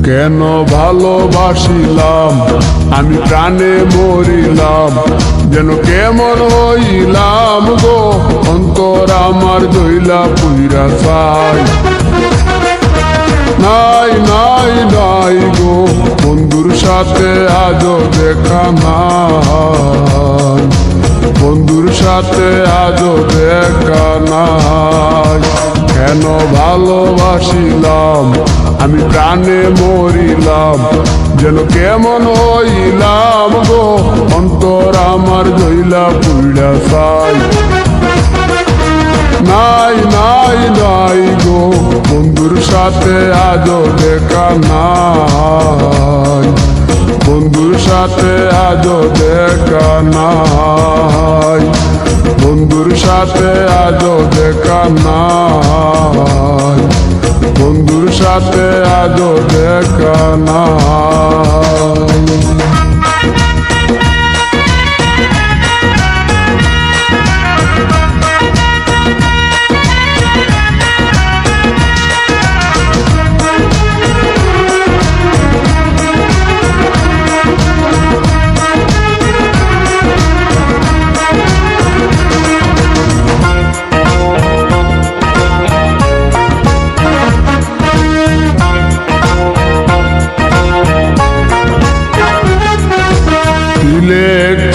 কেন ভালোবাসিলাম আমি প্রাণে মরিলাম, যেন কেমন হইলাম গো অন্তর আমার দইলা পুইরা চাই। নাই নাই নাই গো বন্ধুর সাথে আজও দেখা নাই, বন্ধুর সাথে আজও দেখা নাই। কেন ভালোবাসিলাম আমি প্রাণে মরিলাম, যেন কেমন হইলাম গো অন্তর আমার দইলা পুইরা চাই। নাই নাই নাই গো বন্ধুর সাথে আজও দেখা নাই, বন্ধুর সাথে আজও দেখা নাই, বন্ধুর সাথে আজও দেখা নাই, বন্ধুর সাথে আজও দেখা নাই।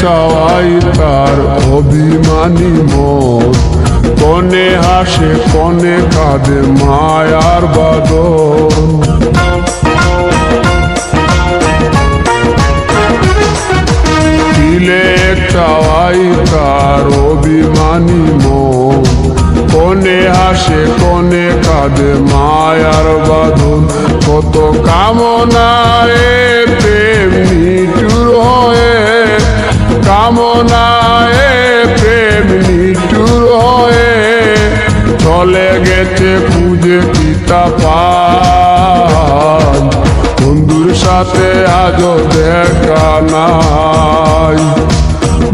চাওয়াই তার অভিমানী মন, কনে হাসে কনে কাঁদে মায়ার বাদন। দিলে চাওয়াই তার অভিমানী মন, কনে হাসে কনে কাঁদে মায়ার বাদন। কত কামনায় প্রেম নিঠুর হয়ে, কামনায় প্রেম নিঠুর হয়ে চলে গেছে খুঁজে পিতা পায়। বন্ধুর সাথে আজও দেখা নাই,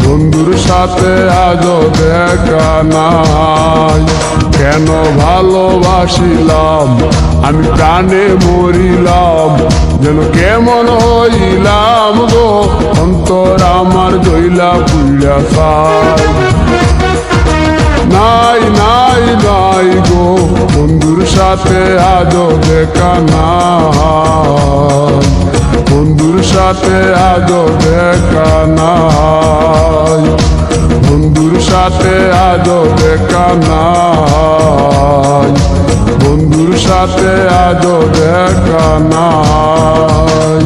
বন্ধুর সাথে আজও দেখা নাই। কেন ভালোবাসিলাম আমি প্রাণে মরিলাম, যেন কেমন হইলাম গো অন্তর আমার দইলা পুইরা চাই। নাই নাই নাই গো বন্ধুর সাথে আজও দেখা নাই, বন্ধুর সাথে আজও দেখা নাই, বন্ধুর সাথে আজও দেখা নাই, বন্ধুর সাথে আজও দেখা নাই।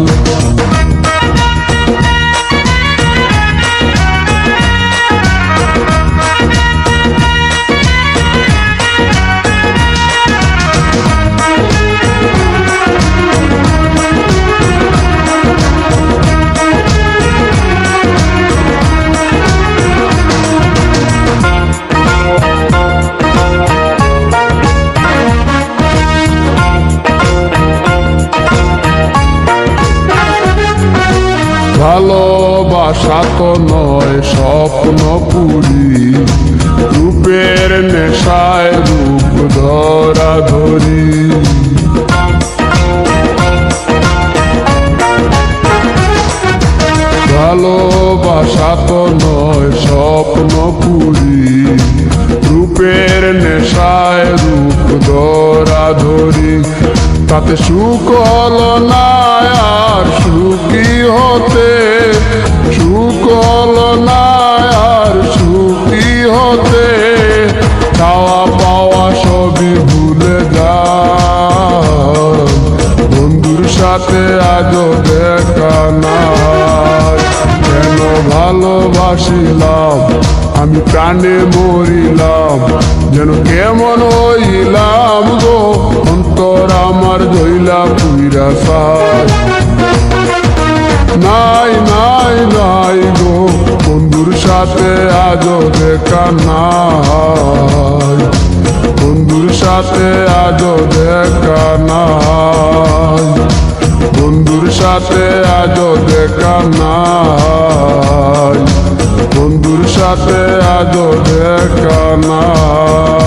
ভালোবাসা তো নয় স্বপ্ন পুরি, রূপের নেশায় রূপ ধরা ধরি। ভালোবাসা তো নয় স্বপ্ন পুরি, রূপের নেশায় রূপ ধরা ধরি। তাতে সুখ হলো না আর সুখী হতে, সুখ হলো না আর সুখী হতে। চাওয়া পাওয়া সবই ভুলে যায়, বন্ধুর সাথে আজও দেখা নাই। কেন ভালোবাসিলাম আমি প্রাণে মরিলাম, যেন কেমন হইলাম গো অন্তর আমার দইলা পুইরা চাই। নাই নাই নাই গো বন্ধুর সাথে আজও দেখা নাই, বন্ধুর সাথে আজও দেখা নাই, বন্ধুর সাথে আজও দেখা নাই, বন্ধুর সাথে আজও দেখা নাই।